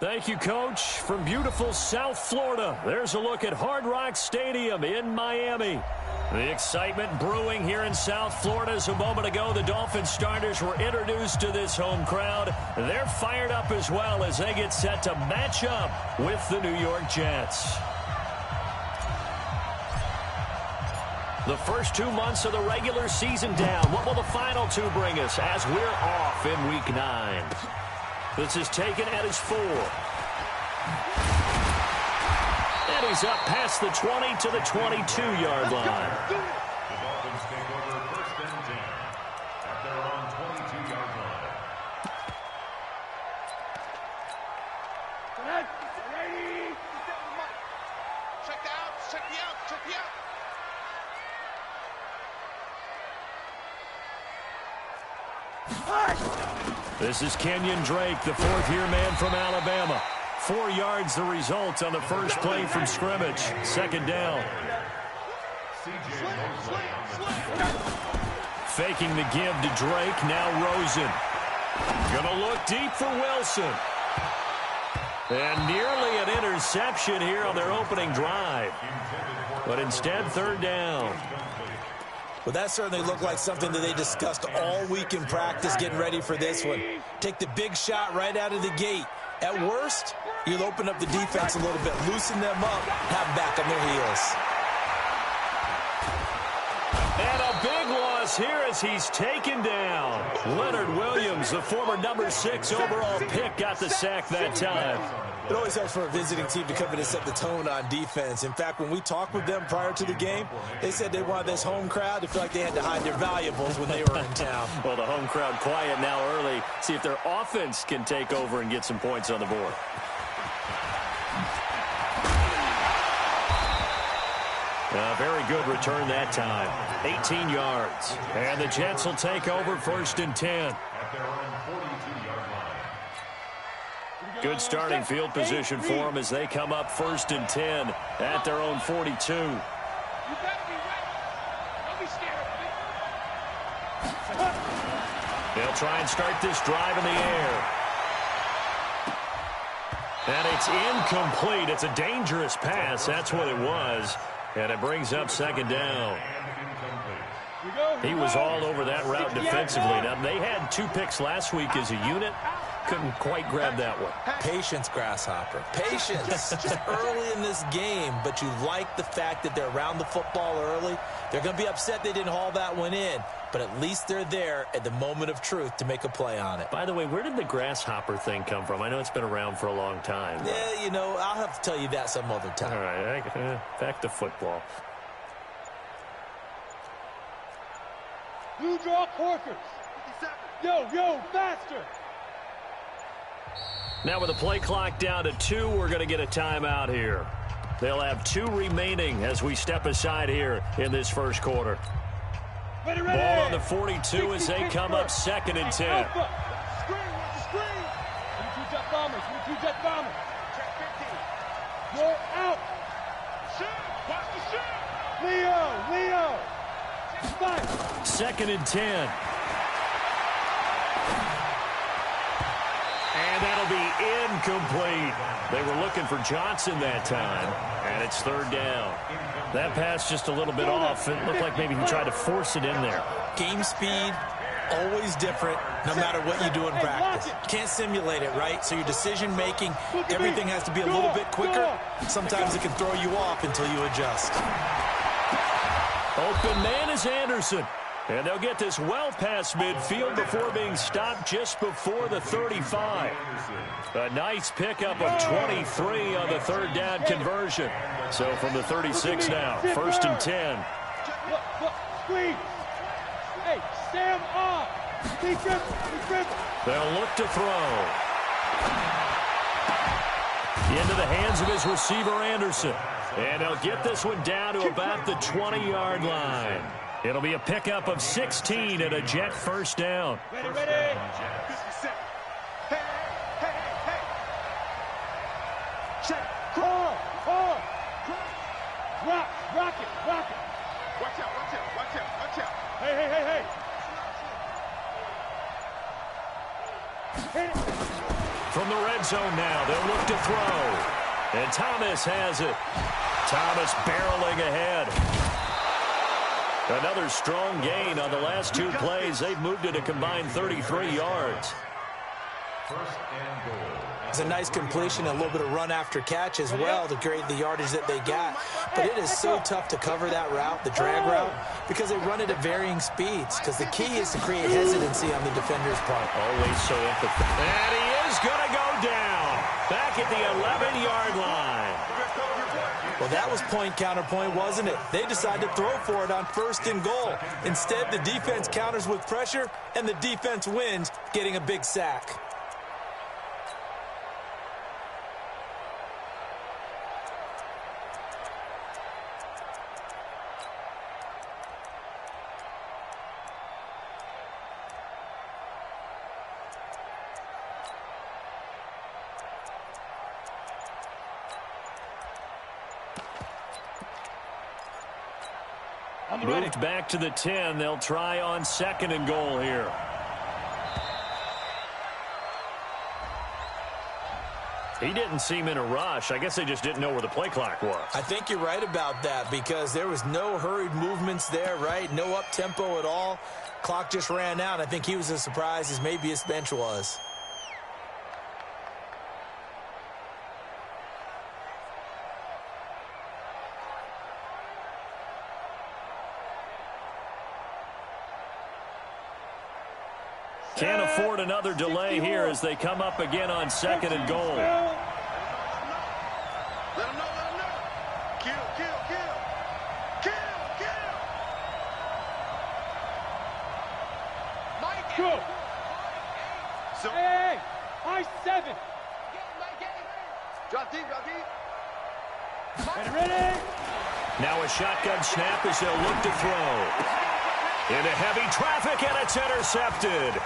Thank you, Coach. From beautiful South Florida, there's a look at Hard Rock Stadium in Miami. The excitement brewing here in South Florida as a moment ago the Dolphins starters were introduced to this home crowd. They're fired up as well as they get set to match up with the New York Jets. The first 2 months of the regular season down. What will the final two bring us as we're off in Week 9? This is taken at his 4. And he's up past the 20 to the 22-yard line. The Dolphins take over 1st and 10 at their own 22-yard line. Ready? Check the out. Check the out. Check the out. This is Kenyon Drake, the fourth-year man from Alabama. 4 yards the result on the first play from scrimmage. 2nd down. Faking the give to Drake, now Rosen. Gonna look deep for Wilson. And nearly an interception here on their opening drive. But instead, 3rd down. Well, that certainly looked like something that they discussed all week in practice getting ready for this one. Take the big shot right out of the gate. At worst, you'll open up the defense a little bit, loosen them up, have them back on their heels. And a big loss here as he's taken down. Leonard Williams, the former number 6 overall pick, got the sack that time. It always helps for a visiting team to come in and set the tone on defense. In fact, when we talked with them prior to the game, they said they wanted this home crowd to feel like they had to hide their valuables when they were in town. Well, the home crowd quiet now early. See if their offense can take over and get some points on the board. Very good return that time. 18 yards. And the Jets will take over 1st and 10. Good starting field position for them as they come up 1st and 10 at their own 42. They'll try and start this drive in the air. And it's incomplete. It's a dangerous pass. That's what it was. And it brings up 2nd down. He was all over that route defensively. Now, they had 2 picks last week as a unit. Couldn't quite grab that one. Patience, Grasshopper. Patience. Just early in this game, but you like the fact that they're around the football early. They're going to be upset they didn't haul that one in, but at least they're there at the moment of truth to make a play on it. By the way, where did the Grasshopper thing come from? I know it's been around for a long time. Yeah, you know, I'll have to tell you that some other time. All right, back to football. Blue draw Corkers. Yo, faster. Now with the play clock down to 2, we're going to get a timeout here. They'll have 2 remaining as we step aside here in this first quarter. Ready. Ball on the 42 as they come up 2nd and 10. Screen. 22 jet bombers. Check 15. You're out. Shoot. Watch the shoot. Leo. 2nd and 10. And that'll be incomplete. They were looking for Johnson that time, and it's 3rd down. That pass just a little bit off. It looked like maybe he tried to force it in there. Game speed, always different, no matter what you do in practice. You can't simulate it, right? So your decision-making, everything has to be a little bit quicker. Sometimes it can throw you off until you adjust. Open man is Anderson. And they'll get this well past midfield before being stopped just before the 35. A nice pickup of 23 on the 3rd down conversion. So from the 36 now, 1st and 10. Screen. Hey, Sam off. They'll look to throw. Into the hands of his receiver, Anderson. And they'll get this one down to about the 20-yard line. It'll be a pickup of 16 and a Jet 1st down. Ready. Hey. Check. Call. Rock it. Watch out. Hey. Hit it. From the red zone now, they'll look to throw. And Thomas has it. Thomas barreling ahead. Another strong gain on the last two plays. They've moved it a combined 33 yards. First and goal. It's a nice completion, a little bit of run after catch as well to create the yardage that they got. But it is so tough to cover that route, the drag route, because they run it at varying speeds. Because the key is to create hesitancy on the defender's part. Always so empathetic. And he is going to go down. Back at the 11-yard line. Well, that was point counterpoint, wasn't it? They decided to throw for it on first and goal. Instead, the defense counters with pressure, and the defense wins, getting a big sack. Moved back to the 10. They'll try on second and goal here. He didn't seem in a rush. I guess they just didn't know where the play clock was. I think you're right about that because there was no hurried movements there, right? No up-tempo at all. Clock just ran out. I think he was as surprised as maybe his bench was. Can't afford another delay here as they come up again on second and goal. Let him know, let him know. Kill, kill, kill. Kill, kill. Mike. Go. So, Hey, high 7. drop deep, drop deep. Ready? Now a shotgun snap as they'll look to throw. Into heavy traffic, and it's intercepted.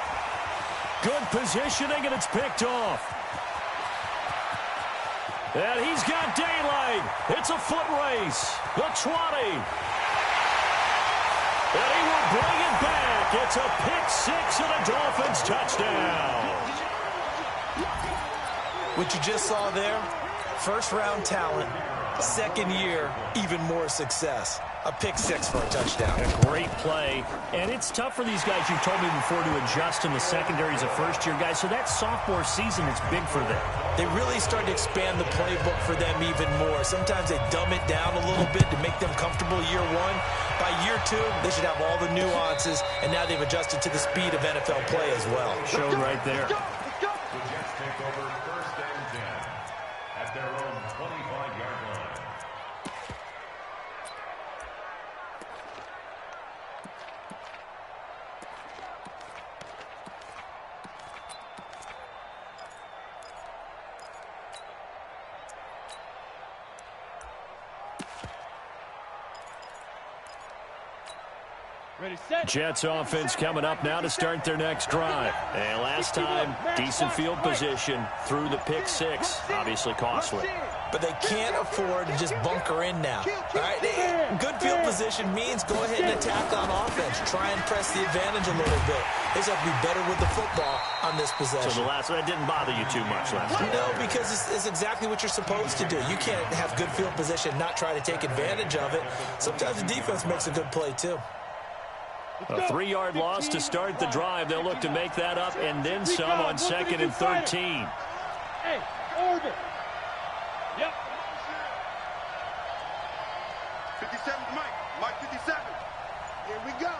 Good positioning, and it's picked off. And he's got daylight. It's a foot race. The 20. And he will bring it back. It's a pick six and a Dolphins touchdown. What you just saw there, first-round talent, second year, even more success. A pick six for a touchdown. A great play. And it's tough for these guys, you've told me before, to adjust in the secondary as a first-year guy. So that sophomore season is big for them. They really start to expand the playbook for them even more. Sometimes they dumb it down a little bit to make them comfortable year one. By year two, they should have all the nuances, and now they've adjusted to the speed of NFL play as well. Shown right there. The Jets take over first and 10 at their own 25-yard line. Ready, set. Jets offense coming up now to start their next drive. And last time, decent field position through the pick six. Obviously costly. But they can't afford to just bunker in now. All right? Good field position means go ahead and attack on offense. Try and press the advantage a little bit. They just have to be better with the football on this possession. So that didn't bother you too much last time. No, because it's exactly what you're supposed to do. You can't have good field position and not try to take advantage of it. Sometimes the defense makes a good play, too. A 3-yard loss to start the drive. They'll look to make that up and then some on second and 13. Hey, orbit. Yep. 57, Mike 57. Here we go.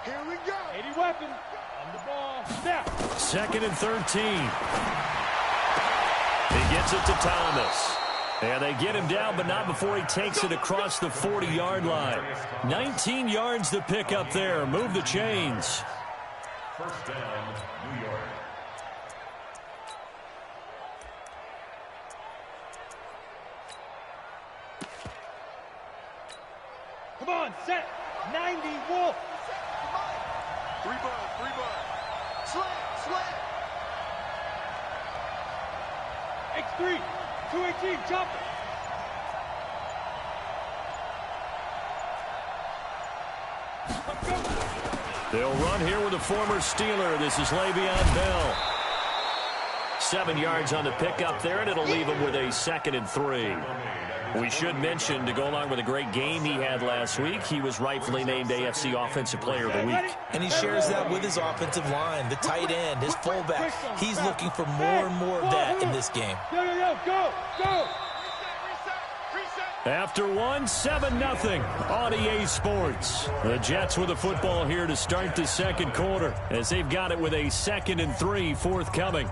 Here we go. 80 weapon. On the ball. Snap. Second and 13. He gets it to Thomas. And they get him down, but not before he takes it across the 40-yard line. 19 yards to pick up there. Move the chains. First down, New York. Come on, set. 90 Wolf. Three bud. Slant. X3. 218, jump. They'll run here with a former Steeler. This is Le'Veon Bell. 7 yards on the pickup there, and it'll leave him with a 2nd and 3. We should mention, to go along with a great game he had last week, he was rightfully named AFC Offensive Player of the Week. And he shares that with his offensive line, the tight end, his fullback. He's looking for more and more of that in this game. Go! After 7-0 on EA Sports. The Jets with the football here to start the second quarter, as they've got it with a 2nd and 3 forthcoming.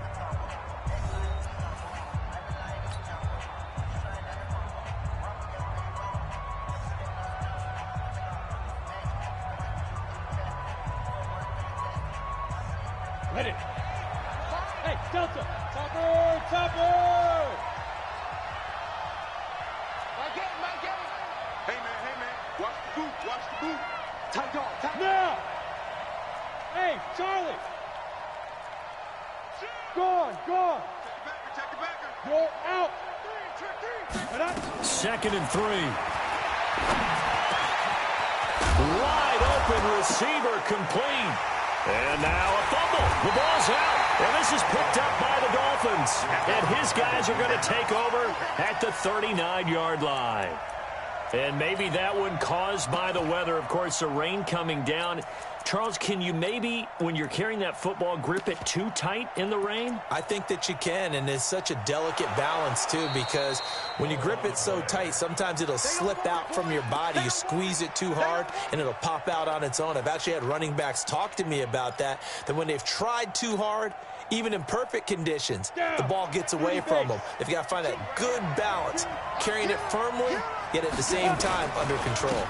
Ready. Hey, Delta. Topper. Hey, man. Watch the boot. Tight dog. Now. Hey, Charlie. Gone. Check the backer. You're out. 2nd and 3. Wide open receiver complete. And now a fumble. The ball's out. And this is picked up by the Dolphins. And his guys are going to take over at the 39-yard line. And maybe that one caused by the weather. Of course, the rain coming down. Charles, can you maybe, when you're carrying that football, grip it too tight in the rain? I think that you can, and it's such a delicate balance, too, because when you grip it so tight, sometimes it'll slip out from your body. You squeeze it too hard, and it'll pop out on its own. I've actually had running backs talk to me about that when they've tried too hard, even in perfect conditions, the ball gets away from them. They've got to find that good balance, carrying it firmly, yet at the same time under control.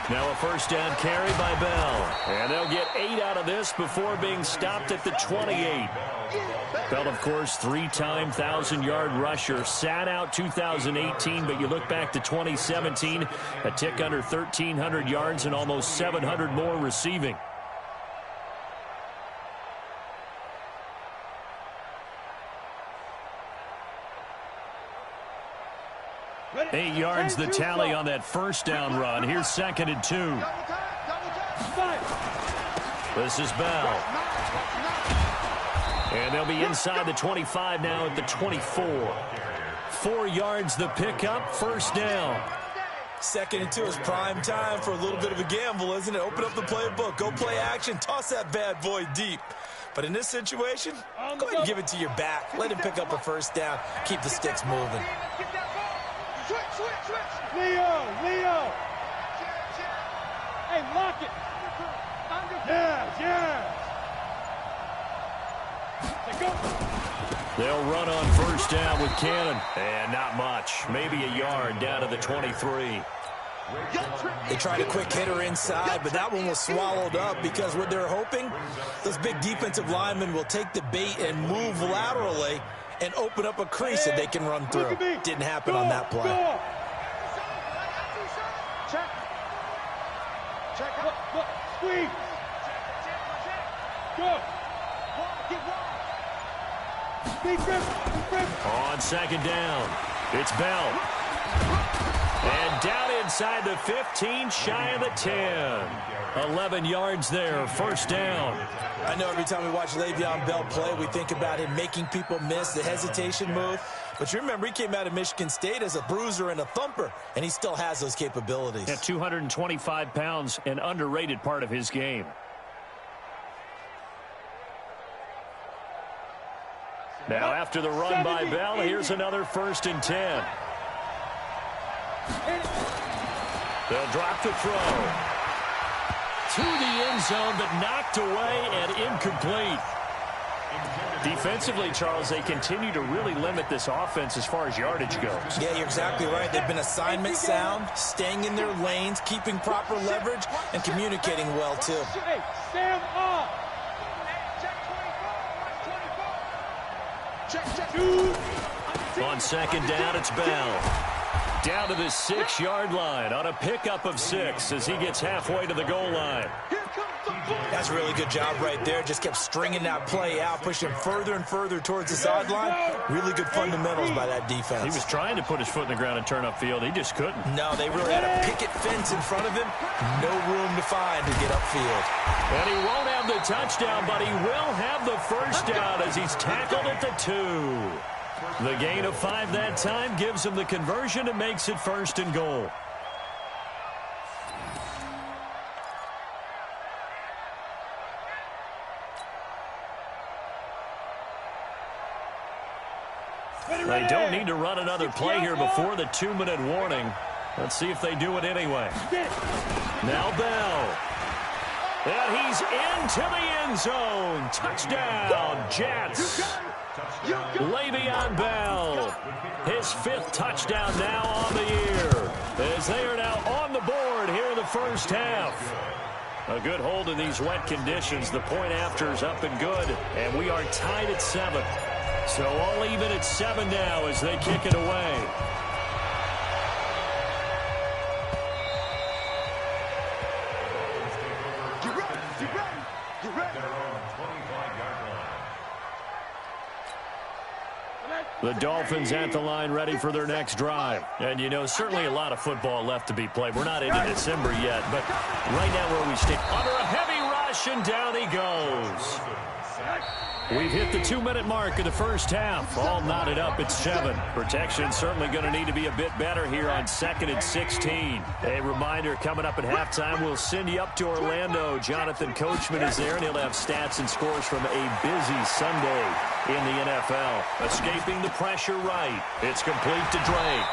Now a first down carry by Bell. And they'll get 8 out of this before being stopped at the 28. Bell, of course, 3-time 1,000-yard rusher. Sat out 2018, but you look back to 2017, a tick under 1,300 yards and almost 700 more receiving. Ready. 8 yards the tally on that first down run. Here's 2nd and 2. This is Bell. And they'll be inside the 25 now at the 24. 4 yards the pickup, first down. 2nd and 2 is prime time for a little bit of a gamble, isn't it? Open up the playbook, go play action, toss that bad boy deep. But in this situation, go ahead and give it to your back. Let him pick up a first down. Keep the sticks moving. Switch. Leo. Hey, lock it. Yeah. Go. They'll run on first down with Cannon. And not much. Maybe a yard down to the 23. They tried a quick hitter inside, but that one was swallowed up because what they're hoping, those big defensive linemen will take the bait and move laterally and open up a crease that they can run through. Didn't happen on that play. Check. Look. Squeeze. Go. On 2nd down, it's Bell. And down inside the 15, shy of the 10. 11 yards there, first down. I know every time we watch Le'Veon Bell play, we think about him making people miss, the hesitation move. But you remember, he came out of Michigan State as a bruiser and a thumper, and he still has those capabilities. At 225 pounds, an underrated part of his game. Now, after the run by Bell, here's another 1st and 10. They'll drop the throw. To the end zone, but knocked away and incomplete. Defensively, Charles, they continue to really limit this offense as far as yardage goes. Yeah, you're exactly right. They've been assignment sound, staying in their lanes, keeping proper leverage, and communicating well, too. Hey, Sam off. Check. On 2nd down, it's Bell. Down to the 6-yard line on a pickup of 6 as he gets halfway to the goal line. Here comes That's a really good job right there. Just kept stringing that play out, pushing him further and further towards the sideline. Really good fundamentals by that defense. He was trying to put his foot in the ground and turn upfield. He just couldn't. No, they really had a picket fence in front of him. No room to find to get upfield. And he won't have the touchdown, but he will have the first down as he's tackled at the 2. The gain of 5 that time gives him the conversion and makes it 1st and goal. They don't need to run another play here before the 2-minute warning. Let's see if they do it anyway. Now Bell. And he's into the end zone. Touchdown, Jets. Le'Veon Bell. His 5th touchdown now on the year, as they are now on the board here in the first half. A good hold in these wet conditions. The point after is up and good, and we are tied at 7. So all even at 7 now as they kick it away. The Dolphins at the line ready for their next drive. And, you know, certainly a lot of football left to be played. We're not into December yet, but right now where we stand, under a heavy rush, and down he goes. We've hit the 2-minute mark of the first half. All knotted up at 7. Protection certainly going to need to be a bit better here on 2nd and 16. A reminder, coming up at halftime, we'll send you up to Orlando. Jonathan Coachman is there, and he'll have stats and scores from a busy Sunday in the NFL. Escaping the pressure right. It's complete to Drake.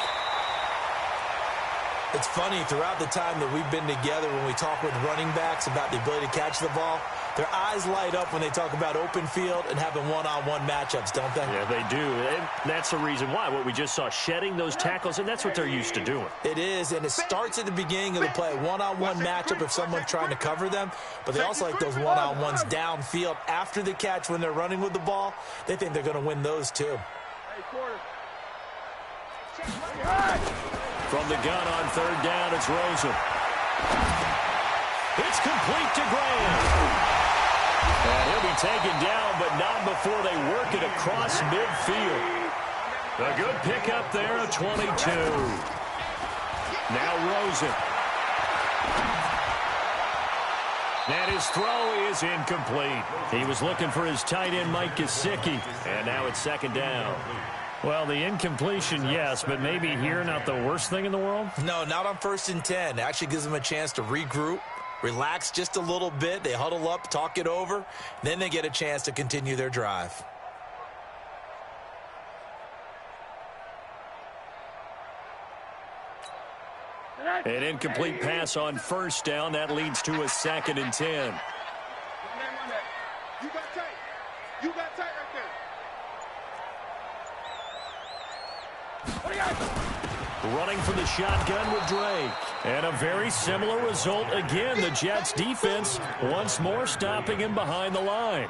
It's funny, throughout the time that we've been together, when we talk with running backs about the ability to catch the ball, their eyes light up when they talk about open field and having one-on-one matchups, don't they? Yeah, they do. And that's the reason why. What we just saw, shedding those tackles, and that's what they're used to doing. It is, and it starts at the beginning of the play. One-on-one matchup if someone's trying to cover them, but they also like those one-on-ones downfield after the catch when they're running with the ball. They think they're going to win those too. From the gun on 3rd down, it's Rosen. It's complete to Graham. And he'll be taken down, but not before they work it across midfield. A good pickup there at 22. Now Rosen. And his throw is incomplete. He was looking for his tight end, Mike Gesicki. And now it's 2nd down. Well, the incompletion, yes, but maybe here not the worst thing in the world? No, not on 1st and 10. It actually gives them a chance to regroup, relax just a little bit. They huddle up, talk it over. Then they get a chance to continue their drive. An incomplete pass on 1st down. That leads to a 2nd and 10. You got tight. You got tight right there. Running from the shotgun with Drake. And a very similar result again. The Jets defense once more stopping him behind the line.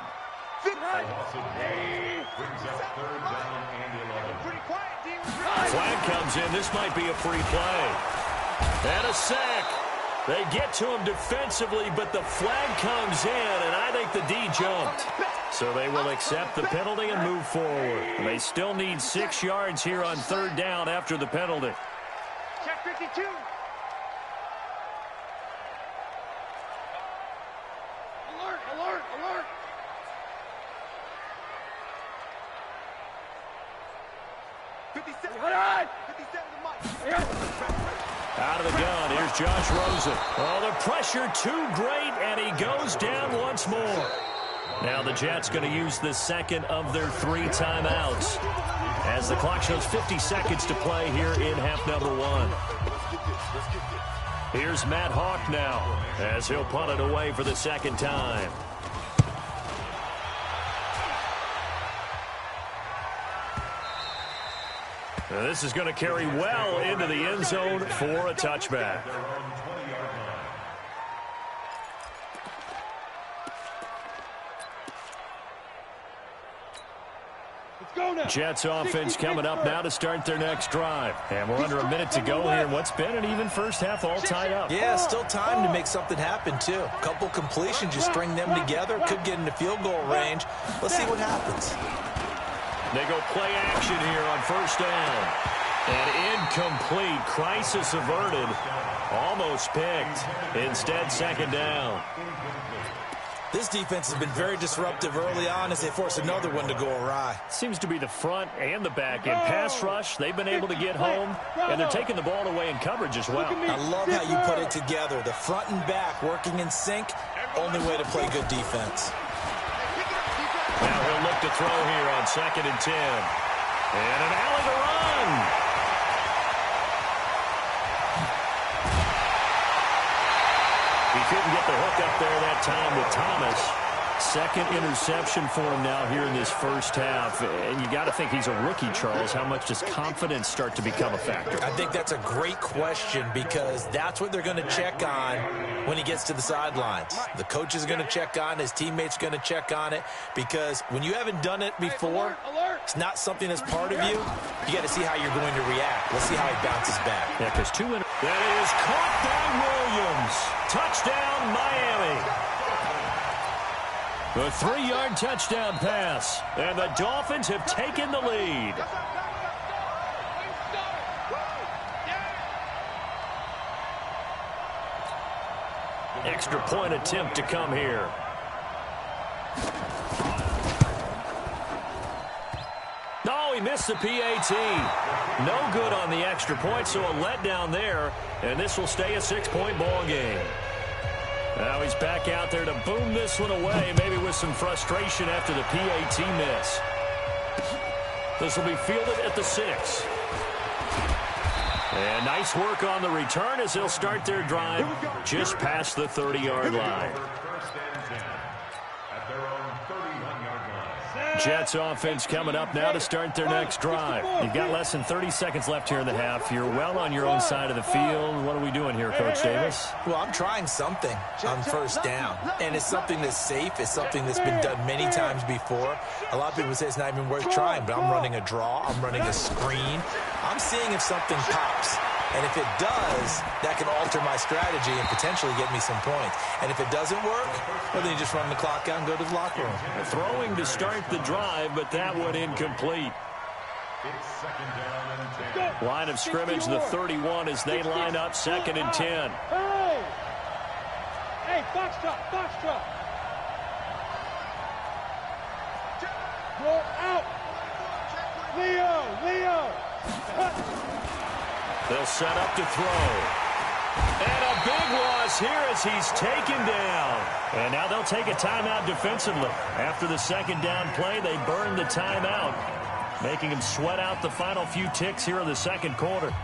Flag comes in. This might be a free play. And a sack. They get to him defensively, but the flag comes in, and I think the D jumped. So they will accept the penalty and move forward. They still need 6 yards here on 3rd down after the penalty. Check 52. Alert, alert, alert. Out of the gun, here's Josh Rosen. Oh, the pressure too great, and he goes down once more. Now the Jets going to use the 2nd of their 3 timeouts as the clock shows 50 seconds to play here in half number 1. Here's Matt Hawk now as he'll punt it away for the 2nd time. Now this is going to carry well into the end zone for a touchback. Let's go Jets offense coming up now to start their next drive. And we're under a minute to go here in what's been an even first half, all tied up. Yeah, still time to make something happen, too. A couple completions, you string them together, could get into field goal range. Let's see what happens. They go play action here on first down. And incomplete. Crisis averted. Almost picked. Instead, second down. This defense has been very disruptive early on as they force another one to go awry. Seems to be the front and the back. In pass rush, they've been able to get home, and they're taking the ball away in coverage as well. I love how you put it together. The front and back working in sync. Only way to play good defense. Now he'll look to throw here on 2nd and 10. And an alley to run. He couldn't get the hook up there that time with Thomas. Second interception for him now here in this first half. And you got to think he's a rookie, Charles. How much does confidence start to become a factor? I think that's a great question because that's what they're going to check on when he gets to the sidelines. The coach is going to check on, his teammates going to check on it because when you haven't done it before, it's not something that's part of you. You got to see how you're going to react. Let's see how he bounces back. Yeah, because that is caught by Williams. Touchdown, Miami. The 3-yard touchdown pass. And the Dolphins have taken the lead. Extra point attempt to come here. No, he missed the PAT. No good on the extra point, so a letdown there. And this will stay a 6-point ball game. Now he's back out there to boom this one away, maybe with some frustration after the PAT miss. This will be fielded at the 6. And nice work on the return as they'll start their drive just past the 30-yard line. Jets offense coming up now to start their next drive. You've got less than 30 seconds left here in the half. You're well on your own side of the field. What are we doing here, Coach Davis? Well, I'm trying something on first down, and it's something that's safe. It's something that's been done many times before. A lot of people say it's not even worth trying, but I'm running a draw. I'm running a screen. I'm seeing if something pops. And if it does, that can alter my strategy and potentially get me some points. And if it doesn't work, well, then you just run the clock out and go to the locker room. Throwing to start the drive, but that one incomplete. Line of scrimmage, the 31, as they line up 2nd and 10. Hey! Hey, foxtrot, foxtrot! Go out! Leo! They'll set up to throw. And a big loss here as he's taken down. And now they'll take a timeout defensively. After the second down play, they burn the timeout, making him sweat out the final few ticks here in the second quarter.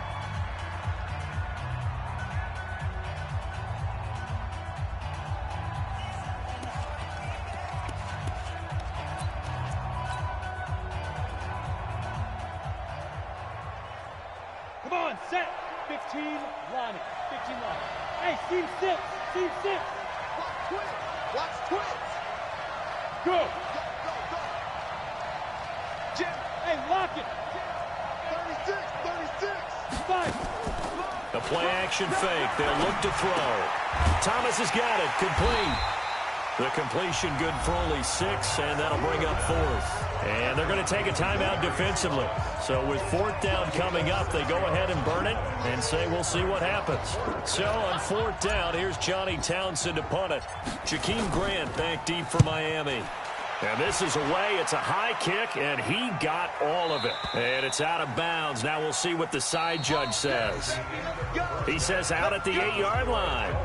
Come on, set! 15, line it. 15 line. Hey, team 6! Team 6! Watch twins! Go! Go! Jim! Hey, lock it! 36! Fight! The play action fake. They'll look to throw. Thomas has got it. Complete. The completion good for only 6, and that'll bring up 4th. And they're going to take a timeout defensively. So with 4th down coming up, they go ahead and burn it and say we'll see what happens. So on 4th down, here's Johnny Townsend to punt it. Jakeem Grant back deep for Miami. And this is away. It's a high kick, and he got all of it. And it's out of bounds. Now we'll see what the side judge says. He says out at the 8-yard line.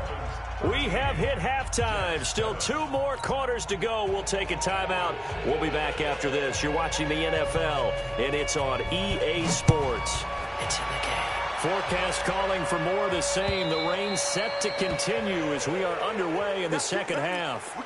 We have hit halftime. Still 2 more quarters to go. We'll take a timeout. We'll be back after this. You're watching the NFL, and it's on EA Sports. It's in the game. Forecast calling for more of the same. The rain set to continue as we are underway in the second half.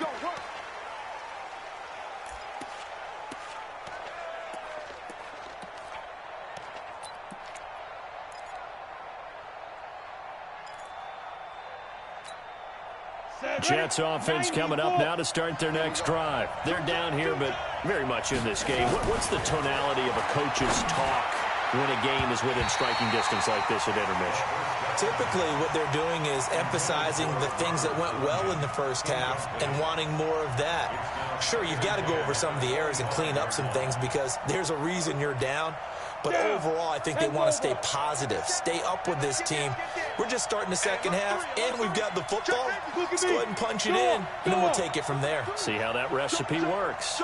Jets offense coming up now to start their next drive. They're down here, but very much in this game. What's the tonality of a coach's talk when a game is within striking distance like this at intermission? Typically, what they're doing is emphasizing the things that went well in the first half and wanting more of that. Sure, you've got to go over some of the errors and clean up some things because there's a reason you're down. But overall, I think they want to stay positive, stay up with this team. We're just starting the second half, and we've got the football. Let's go ahead and punch it in, and then we'll take it from there. See how that recipe works.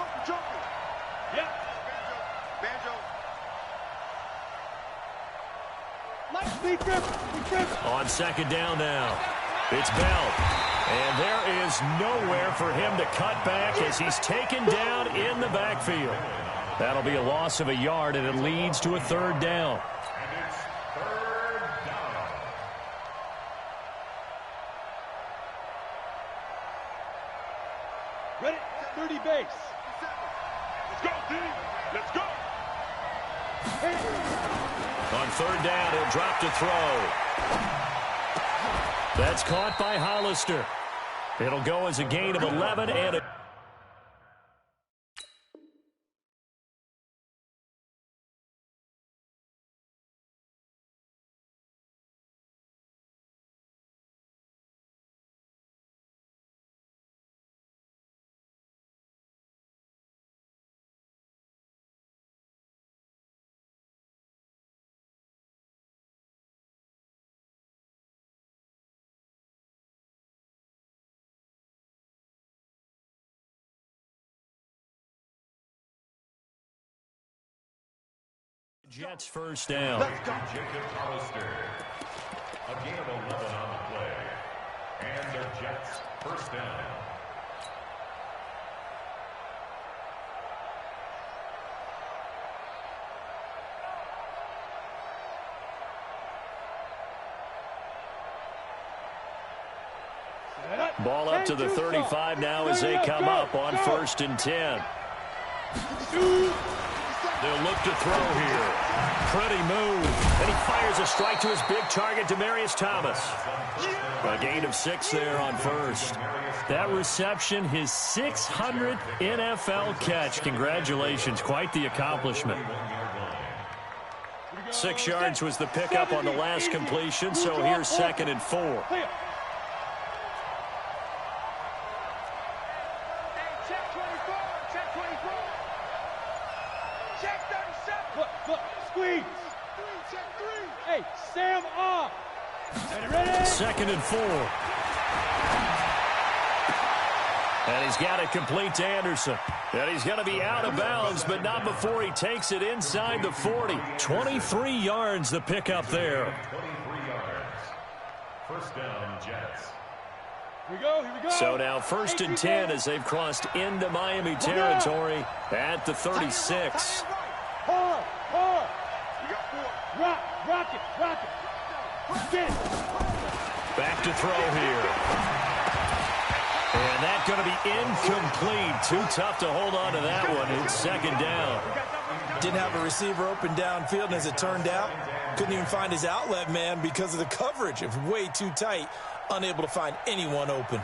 On second down now, it's Bell. And there is nowhere for him to cut back as he's taken down in the backfield. That'll be a loss of a yard, and it leads to a third down. And it's third down. Ready? 30 base. Let's go, D. Let's go. On third down, he'll drop to throw. That's caught by Hollister. It'll go as a gain of 11 and a... Jets first down. Jacob Hollister. A gain of 11 on the play. And the Jets first down. Ball up to the 35 now as they come up on 1st and 10. They'll look to throw here. Pretty move. And he fires a strike to his big target, Demaryius Thomas. A gain of 6 there on first. That reception, his 600th NFL catch. Congratulations. Quite the accomplishment. 6 yards was the pickup on the last completion, so here's 2nd and 4. Hey, Sam off. Ready? 2nd and 4. And he's got it complete to Anderson. And he's going to be out of bounds, but not before he takes it inside the 40. 23 yards the pickup there. 23 yards. First down, Jets. Here we go. So now 1st and 10 as they've crossed into Miami territory at the 36. Hard. Rock it. Get it. Back to throw here. And that's going to be incomplete. Too tough to hold on to that one. It's 2nd down. Didn't have a receiver open downfield, and as it turned out, couldn't even find his outlet man because of the coverage. It was way too tight, unable to find anyone open.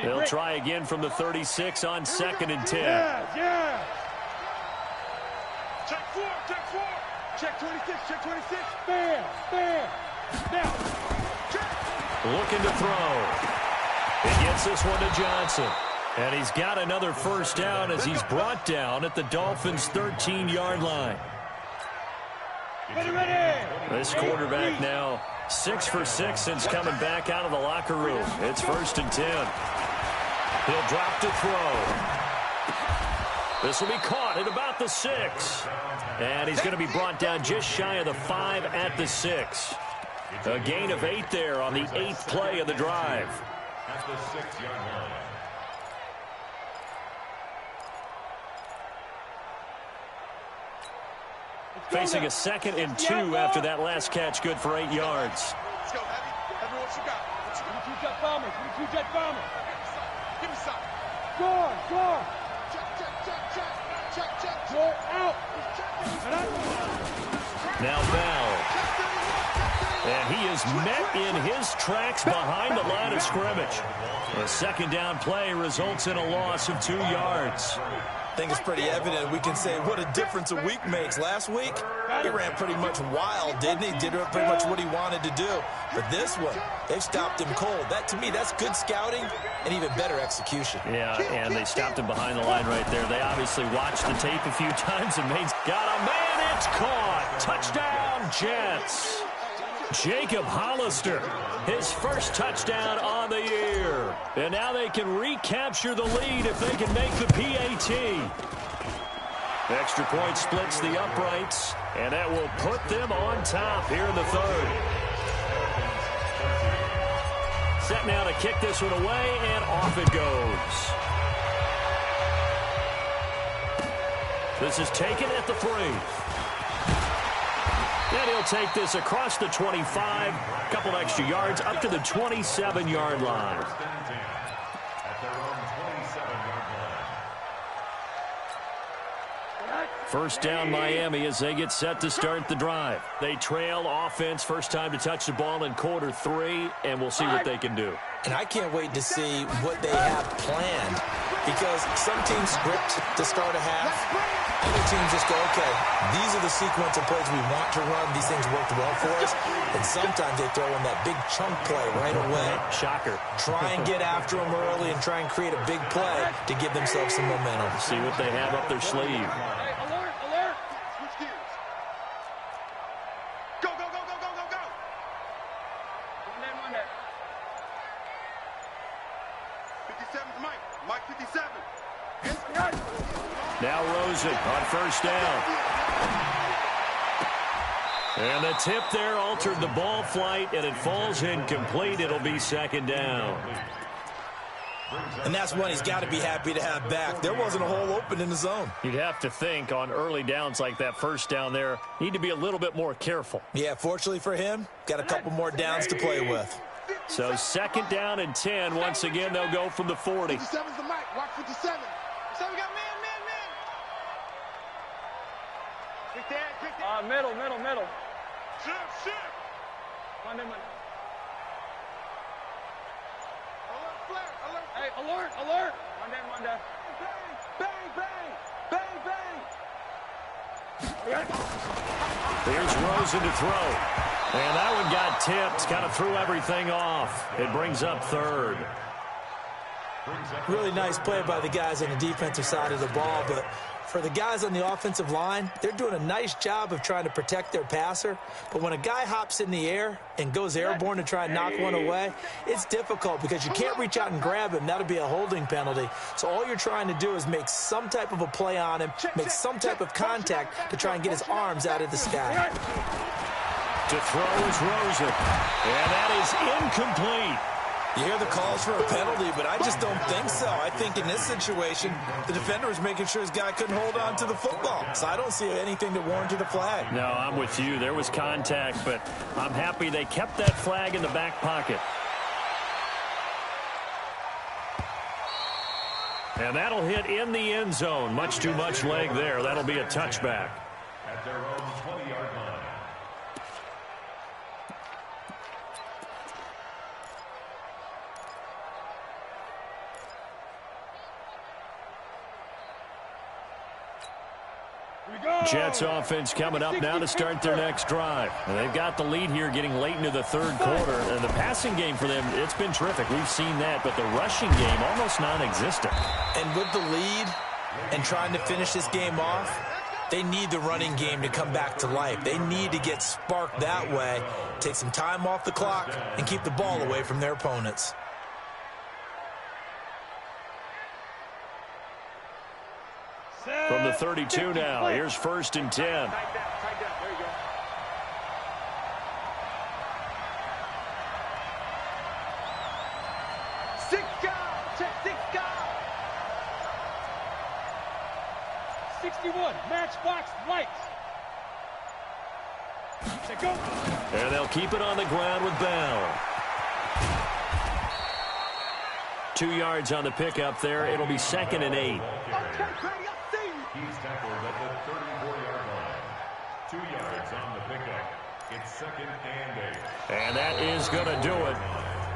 They'll try again from the 36 on 2nd and 10. Yeah. Check 4. Check 26. Check 26. Bam. Now. Looking to throw. He gets this one to Johnson. And he's got another first down as he's brought down at the Dolphins' 13-yard line. Ready. This quarterback now 6 for 6 since coming back out of the locker room. It's 1st and 10. He'll drop to throw. This will be caught at about the 6. And he's going to be brought down just shy of the 5 at the 6. A gain of 8 there on the 8th play of the drive. At the 6-yard line. Facing a 2nd and 2 after that last catch, good for 8 yards. Let's go, Heavy. Heavy, what you got? Two jet bombers. Give me some. Guard. Check. Go out. Now Bell. And he is met in his tracks behind the line of scrimmage. A second down play results in a loss of 2 yards. I think it's pretty evident. We can say what a difference a week makes. Last week, he ran pretty much wild, didn't he? Did pretty much what he wanted to do. But this one, they've stopped him cold. That, to me, that's good scouting and even better execution. Yeah, and they stopped him behind the line right there. They obviously watched the tape a few times and got a man. It's caught. Touchdown, Jets. Jacob Hollister, his first touchdown on the year. And now they can recapture the lead if they can make the PAT. Extra point splits the uprights, and that will put them on top here in the third. Set now to kick this one away, and off it goes. This is taken at the 3. And he'll take this across the 25, a couple extra yards, up to the 27-yard line. First down Miami as they get set to start the drive. They trail offense, first time to touch the ball in quarter 3, and we'll see what they can do. And I can't wait to see what they have planned, because some teams script to start a half. Other teams just go, okay, these are the sequence of plays we want to run. These things worked well for us. And sometimes they throw in that big chunk play right away. Shocker. Try and get after them early and try and create a big play to give themselves some momentum. See what they have up their sleeve. Now Rosen on first down. And the tip there altered the ball flight, and it falls incomplete. It'll be second down. And that's one he's got to be happy to have back. There wasn't a hole open in the zone. You'd have to think on early downs like that first down there, need to be a little bit more careful. Yeah, fortunately for him, got a couple more downs to play with. So second down and 10. Once again, they'll go from the 40. 57's the mic. Watch 57. So we got man. Middle. Shift. Monday. Alert, flare, alert. Hey, alert. Monday. Bang. Here's Rosen to throw. And that one got tipped. Kind of threw everything off. It brings up third. Really nice play by the guys on the defensive side of the ball, but for the guys on the offensive line, they're doing a nice job of trying to protect their passer. But when a guy hops in the air and goes airborne to try and knock one away, it's difficult because you can't reach out and grab him. That'll be a holding penalty. So all you're trying to do is make some type of a play on him, make some type of contact to try and get his arms out of the sky. To throw is Rosen. And that is incomplete. You hear the calls for a penalty, but I just don't think so. I think in this situation, the defender was making sure his guy couldn't hold on to the football. So I don't see anything that warranted a flag. No, I'm with you. There was contact, but I'm happy they kept that flag in the back pocket. And that'll hit in the end zone. Much too much leg there. That'll be a touchback. At their own 20-yard line. Jets offense coming up now to start their next drive. And they've got the lead here getting late into the third quarter. And the passing game for them, it's been terrific. We've seen that, but the rushing game almost non-existent. And with the lead and trying to finish this game off, they need the running game to come back to life. They need to get sparked that way, take some time off the clock, and keep the ball away from their opponents. From the 32 now, here's first and 10. Tight down. There you go. Six guard. Check 6 guard. 61. Matchbox lights. Say go. And they'll keep it on the ground with Bell. 2 yards on the pickup there. It'll be second and 8. He's tackled at the 34-yard line. 2 yards on the pickup. It's 2nd and 8. And that is going to do it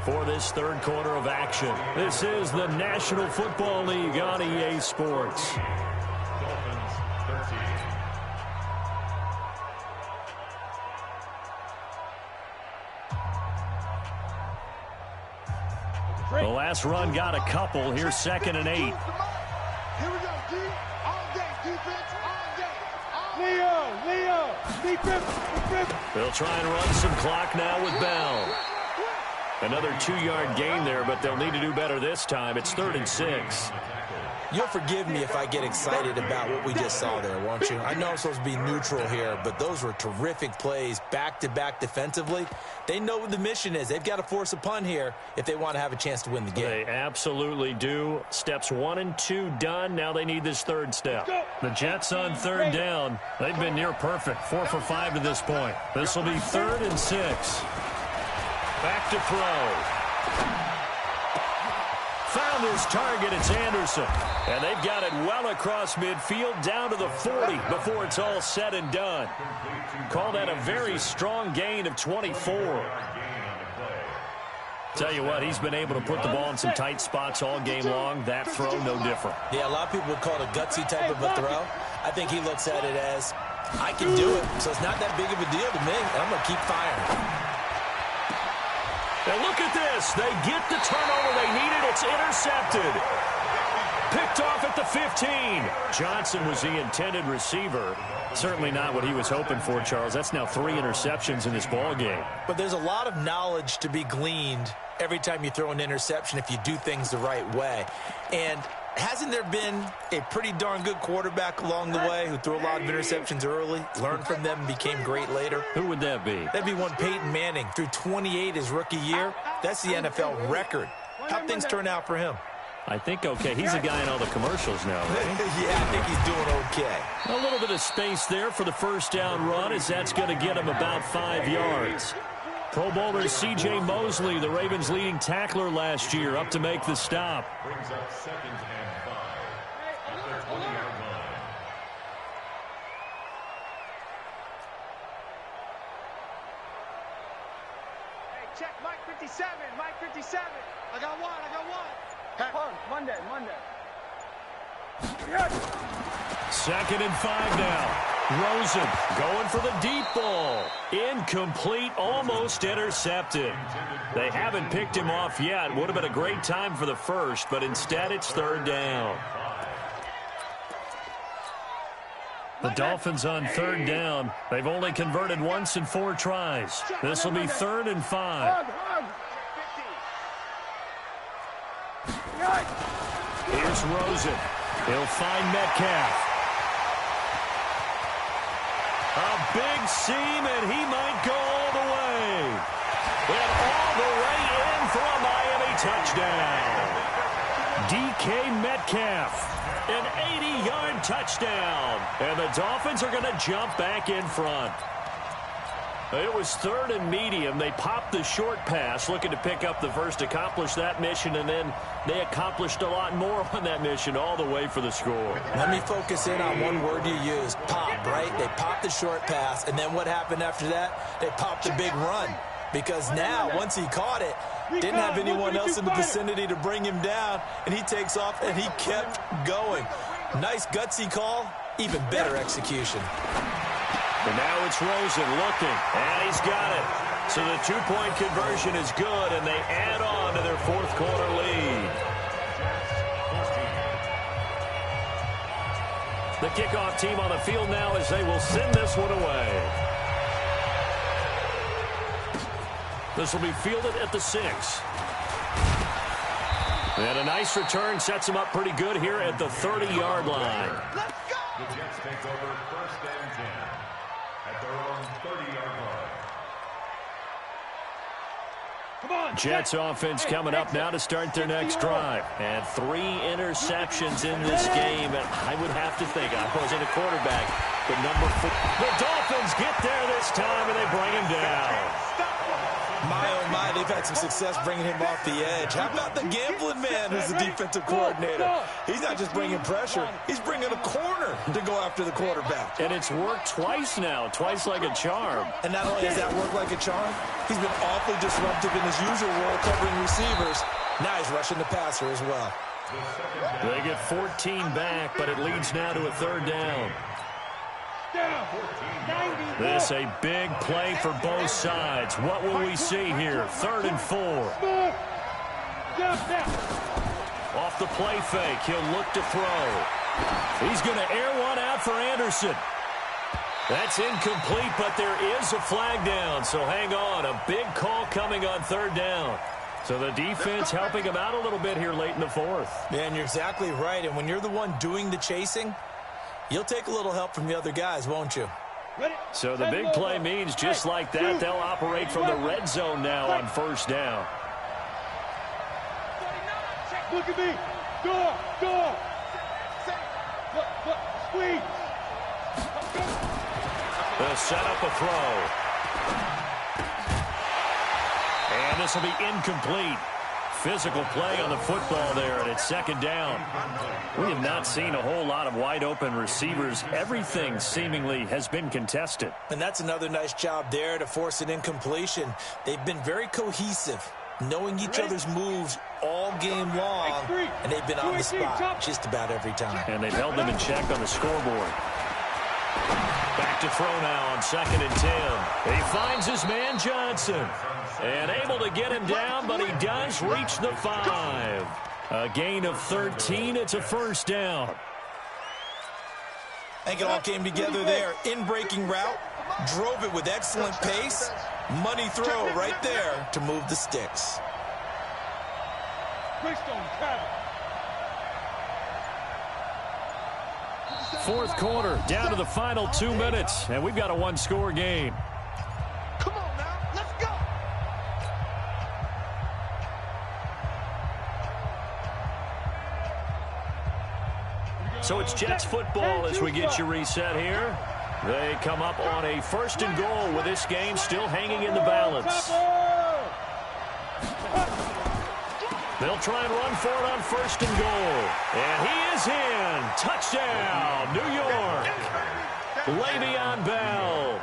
for this third quarter of action. This is the National Football League on EA Sports. Dolphins 13. The last run got a couple. Here's 2nd and 8. Here we go, D. All day, defense, all day. Leo, defense. They'll try and run some clock now with Bell. Another 2-yard gain there, but they'll need to do better this time. It's 3rd and 6. You'll forgive me if I get excited about what we just saw there, won't you? I know I'm supposed to be neutral here, but those were terrific plays back-to-back defensively. They know what the mission is. They've got to force a punt here if they want to have a chance to win the game. They absolutely do. Steps 1 and 2 done. Now they need this third step. The Jets on 3rd down. They've been near perfect. 4 for 5 to this point. This will be 3rd and 6. Back to throw. Found his target. It's Anderson. And they've got it well across midfield down to the 40 before it's all said and done. Call that a very strong gain of 24. Tell you what, he's been able to put the ball in some tight spots all game long. That throw, no different. Yeah, a lot of people would call it a gutsy type of a throw. I think he looks at it as, I can do it, so it's not that big of a deal to me, and I'm going to keep firing. And look at this. They get the turnover they needed. It's intercepted. Picked off at the 15. Johnson was the intended receiver. Certainly not what he was hoping for, Charles. That's now 3 interceptions in this ball game. But there's a lot of knowledge to be gleaned every time you throw an interception if you do things the right way. And hasn't there been a pretty darn good quarterback along the way who threw a lot of interceptions early, learned from them, and became great later? Who would that be? That'd be one Peyton Manning. Threw 28 his rookie year. That's the NFL record. How'd things turn out for him? I think okay. He's a guy in all the commercials now, right? Yeah, I think he's doing okay. A little bit of space there for the first down run, as that's going to get him about 5 yards. Pro Bowler C.J. Mosley, the Ravens' leading tackler last year, up to make the stop. Brings up 2nd and 5 at the 20-yard line. Hey, check Mike 57. Mike 57. I got one. Monday. 2nd and 5 now. Rosen going for the deep ball. Incomplete, almost intercepted. They haven't picked him off yet. Would have been a great time for the first, but instead it's 3rd down. The Dolphins on 3rd down. They've only converted once in 4 tries. This will be 3rd and 5. Here's Rosen. He'll find Metcalf. A big seam, and he might go all the way. And all the way in for a Miami touchdown. DK Metcalf, an 80-yard touchdown. And the Dolphins are going to jump back in front. It was 3rd and medium. They popped the short pass, looking to pick up the first, accomplish that mission, and then they accomplished a lot more on that mission all the way for the score. Let me focus in on one word you used, pop, right? They popped the short pass, and then what happened after that? They popped the big run. Because now, once he caught it, didn't have anyone else in the vicinity to bring him down, and he takes off, and he kept going. Nice gutsy call, even better execution. And now it's Rosen looking, and he's got it. So the 2-point conversion is good, and they add on to their 4th quarter lead. The kickoff team on the field now as they will send this one away. This will be fielded at the 6. And a nice return sets him up pretty good here at the 30-yard line. The Jets take over 1st and 10 at their own 30-yard line. Jets offense coming up now to start their next drive. And 3 interceptions in this game. And I would have to think, I wasn't a quarterback, but number 4. The Dolphins get there this time, and they bring him down. My, oh my, they've had some success bringing him off the edge. How about the gambling man who's the defensive coordinator? He's not just bringing pressure, he's bringing a corner to go after the quarterback. And it's worked twice now, twice like a charm. And not only has that worked like a charm, he's been awfully disruptive in his usual role covering receivers. Now he's rushing the passer as well. They get 14 back, but it leads now to a third down. This a big play for both sides. What will we see here? 3rd and 4. Off the play fake, he'll look to throw. He's going to air one out for Anderson. That's incomplete, but there is a flag down, so hang on. A big call coming on 3rd down. So the defense helping him out a little bit here late in the 4th. Yeah, and you're exactly right. And when you're the one doing the chasing, you'll take a little help from the other guys, won't you? So the big play means just like that, they'll operate from the red zone now on 1st down. Look at me. Door. Look, squeeze. They'll set up a throw. And this will be incomplete. Physical play on the football there, and it's 2nd down. We have not seen a whole lot of wide-open receivers. Everything seemingly has been contested. And that's another nice job there to force an incompletion. They've been very cohesive, knowing each other's moves all game long, and they've been on the spot just about every time. And they've held them in check on the scoreboard. Back to throw now on 2nd and 10. He finds his man Johnson. And able to get him down, but he does reach the 5. A gain of 13. It's a 1st down. I think it all came together there. In-breaking route, drove it with excellent pace. Money throw right there to move the sticks. 4th quarter, down to the final 2 minutes, and we've got a 1-score game. Come on now, let's go. So it's Jets football as we get you reset here. They come up on a 1st and goal with this game still hanging in the balance. They'll try and run for it on 1st and goal. And he is in. Touchdown, New York. Le'Veon Bell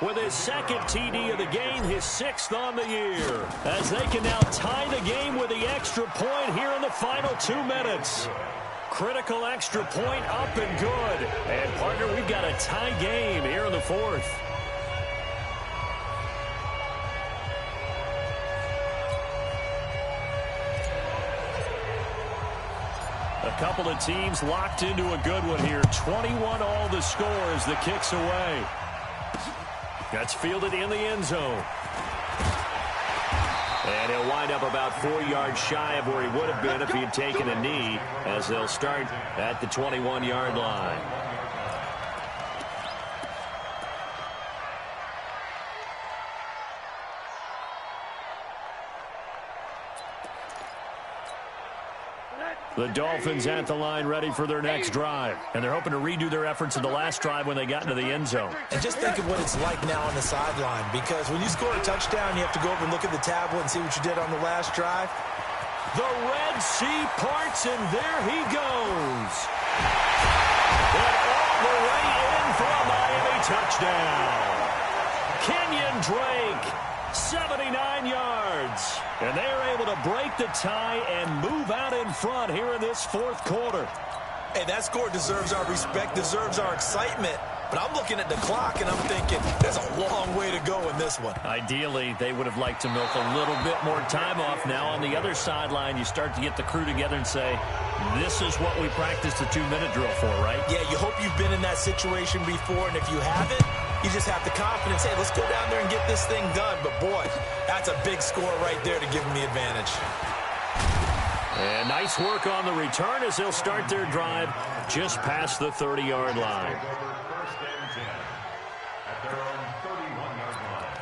with his 2nd TD of the game, his 6th on the year. As they can now tie the game with the extra point here in the final 2 minutes. Critical extra point up and good. And, partner, we've got a tie game here in the 4th. A couple of teams locked into a good one here. 21 all the score as the kick's away. That's fielded in the end zone. And he'll wind up about 4 yards shy of where he would have been if he had taken a knee, as they'll start at the 21-yard line. The Dolphins at the line ready for their next drive. And they're hoping to redo their efforts in the last drive when they got into the end zone. And just think of what it's like now on the sideline, because when you score a touchdown, you have to go over and look at the tablet and see what you did on the last drive. The Red Sea parts, and there he goes. And all the way in for a Miami touchdown. Kenyon Drake, 79 yards. And they are able to break the tie and move out in front here in this 4th quarter. Hey, that score deserves our respect, deserves our excitement. But I'm looking at the clock, and I'm thinking there's a long way to go in this one. Ideally, they would have liked to milk a little bit more time off. Now, on the other sideline, you start to get the crew together and say, this is what we practiced the 2-minute drill for, right? Yeah, you hope you've been in that situation before, and if you haven't, you just have the confidence, hey, let's go down there and get this thing done. But, boy, that's a big score right there to give them the advantage. And nice work on the return as they'll start their drive just past the 30-yard line. First and 10 at their own 31-yard line.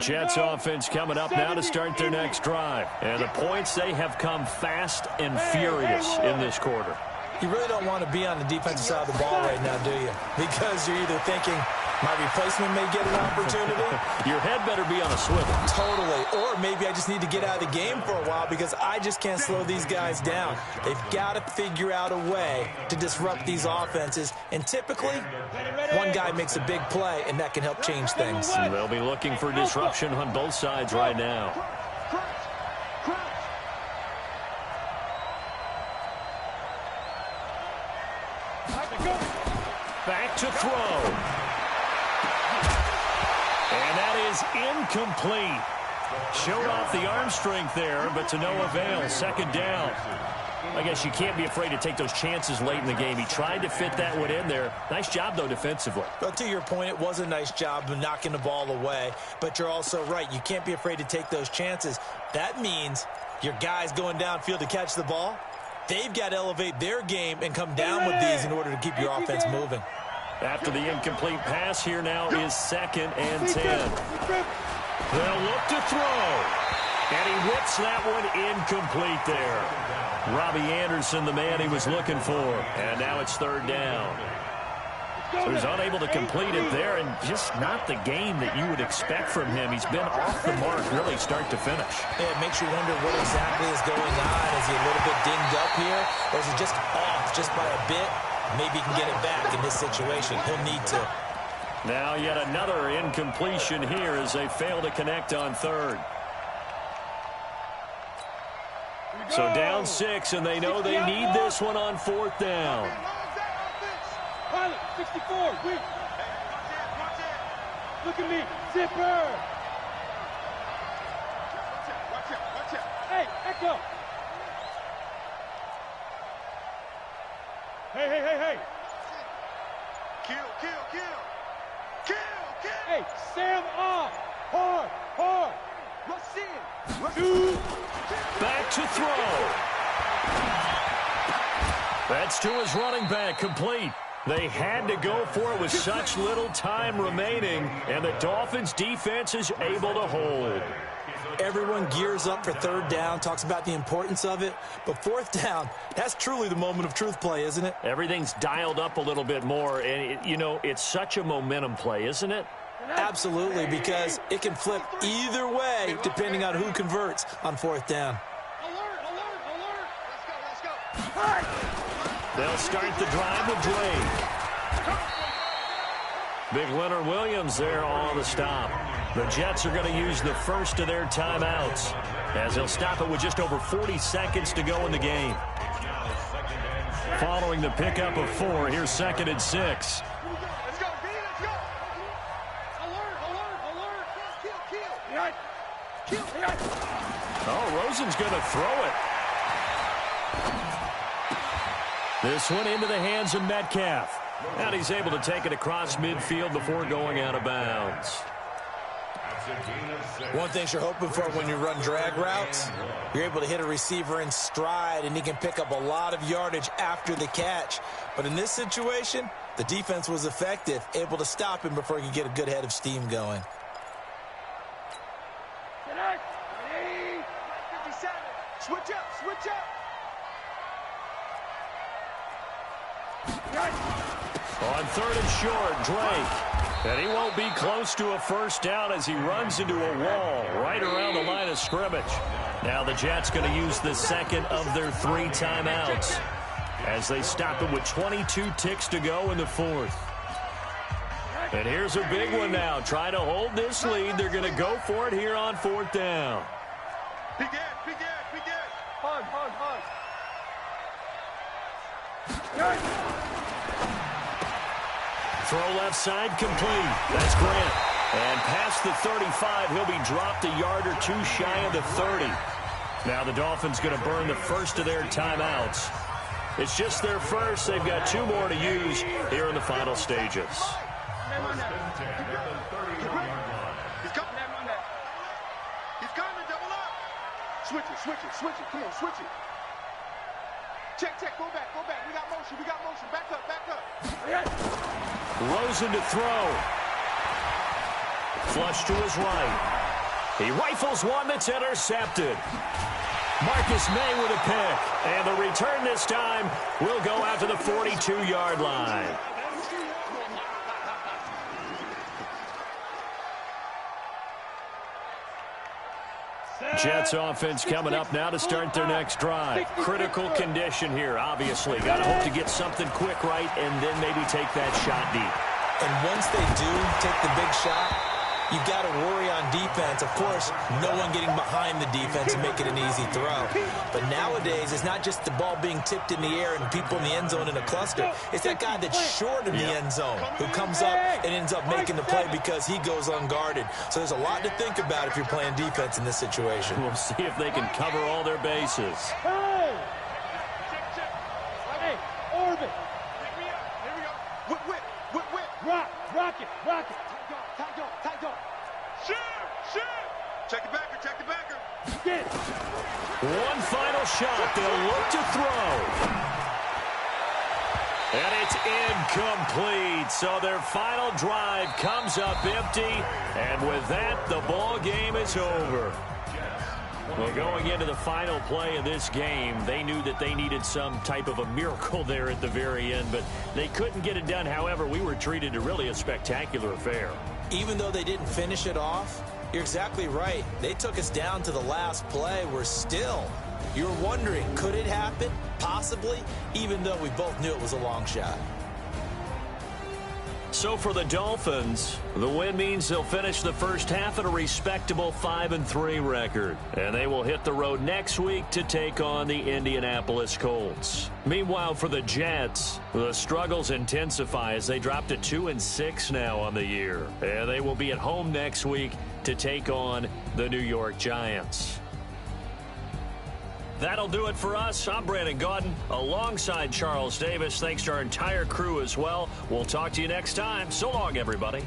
Jets offense coming up now to start their next drive. And the points, they have come fast and furious in this quarter. You really don't want to be on the defensive side of the ball right now, do you? Because you're either thinking, my replacement may get an opportunity. Your head better be on a swivel. Totally. Or maybe I just need to get out of the game for a while because I just can't slow these guys down. They've got to figure out a way to disrupt these offenses. And typically, one guy makes a big play, and that can help change things. They'll be looking for disruption on both sides right now. Back to throw. And that is incomplete. Showed off the arm strength there, but to no avail. Second down. I guess you can't be afraid to take those chances late in the game. He tried to fit that one in there. Nice job, though, defensively. But to your point, it was a nice job of knocking the ball away. But you're also right. You can't be afraid to take those chances. That means your guys going downfield to catch the ball, they've got to elevate their game and come down with these in order to keep your offense moving. After the incomplete pass, here now is 2nd and 10. They'll look to throw. And he whips that one incomplete there. Robbie Anderson, the man he was looking for. And now it's 3rd down. So he's unable to complete it there, and just not the game that you would expect from him. He's been off the mark really start to finish. Yeah, it makes you wonder what exactly is going on. Is he a little bit dinged up here, or is he just off just by a bit? Maybe he can get it back in this situation. He'll need to. Now yet another incompletion here as they fail to connect on 3rd. So down 6, and they know they need this one on 4th down. Pilot, 64, wait. Look at me, zipper. Watch out. Hey, Echo. Hey. Kill. Hey, Sam off. Hard. Rush in. Two. Back to throw. That's to his running back, complete. They had to go for it with such little time remaining, and the Dolphins' defense is able to hold. Everyone gears up for 3rd down, talks about the importance of it, but 4th down, that's truly the moment of truth play, isn't it? Everything's dialed up a little bit more, and, it's such a momentum play, isn't it? Absolutely, because it can flip either way depending on who converts on 4th down. Alert. Let's go. They'll start the drive with Drake. Big Leonard Williams there on the stop. The Jets are going to use the first of their timeouts as they'll stop it with just over 40 seconds to go in the game. Following the pickup of 4, here's 2nd and 6. Let's go, B, let's go. Alert. Kill. Oh, Rosen's going to throw it. This one into the hands of Metcalf. And he's able to take it across midfield before going out of bounds. One thing you're hoping for when you run drag routes, you're able to hit a receiver in stride, and he can pick up a lot of yardage after the catch. But in this situation, the defense was effective, able to stop him before he could get a good head of steam going. Ready? 57. Switch up. On 3rd and short, Drake. And he won't be close to a first down as he runs into a wall right around the line of scrimmage. Now the Jets going to use the 2nd of their 3 timeouts as they stop it with 22 ticks to go in the 4th. And here's a big one now. Trying to hold this lead. They're going to go for it here on 4th down. Big ass. Hard. Throw left side complete. That's Grant. And past the 35, he'll be dropped a yard or 2 shy of the 30. Now the Dolphins going to burn the first of their timeouts. It's just their first. They've got 2 more to use here in the final stages. He's coming, double up. Switch it. Come on, switch it. Check, go back. We got motion. Back up. Rosen to throw. Flush to his right. He rifles one that's intercepted. Marcus May with a pick. And the return this time will go out to the 42-yard line. Jets offense coming up now to start their next drive. Critical condition here, obviously. Got to hope to get something quick right and then maybe take that shot deep. And once they do take the big shot, you've got to worry on defense. Of course, no one getting behind the defense and make it an easy throw. But nowadays, it's not just the ball being tipped in the air and people in the end zone in a cluster. It's that guy that's short of the end zone who comes up and ends up making the play because he goes unguarded. So there's a lot to think about if you're playing defense in this situation. We'll see if they can cover all their bases. Hey, Orbit. Here we go. Whip. Rock it. Tight dog. Shoot. Check the backer. Get. One final shot. They'll look to throw. And it's incomplete. So their final drive comes up empty. And with that, the ball game is over. Well, going into the final play of this game, they knew that they needed some type of a miracle there at the very end, but they couldn't get it done. However, we were treated to really a spectacular affair. Even though they didn't finish it off, you're exactly right. They took us down to the last play. You're wondering, could it happen? Possibly, even though we both knew it was a long shot. So for the Dolphins, the win means they'll finish the first half at a respectable 5-3 record. And they will hit the road next week to take on the Indianapolis Colts. Meanwhile, for the Jets, the struggles intensify as they drop to 2-6 now on the year. And they will be at home next week to take on the New York Giants. That'll do it for us. I'm Brandon Gaudin alongside Charles Davis. Thanks to our entire crew as well. We'll talk to you next time. So long, everybody.